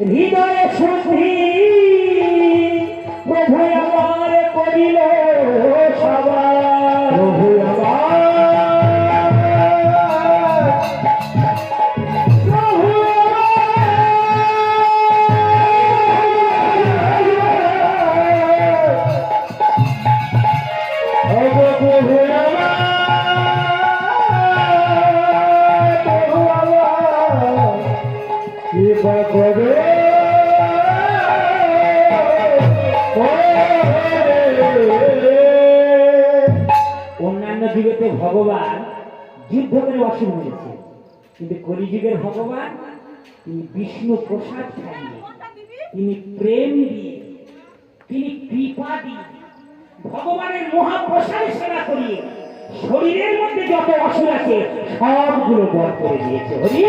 হৃদয়ে শুদ্ধি প্রভু আমার করিল সভা। প্রভু অন্যান্য যুগেতে ভগবান যুদ্ধ করে অসুর হয়েছে, কিন্তু কলিযুগের ভগবান তিনি বিষ্ণু প্রসাদ খাইয়ে, তিনি প্রেম দিয়ে, তিনি কৃপা দিয়ে, ভগবানের মহাপ্রসাদ সেবা করিয়ে শরীরের মধ্যে যত অসুর আছে সবগুলো বধ করে দিয়েছে। হরি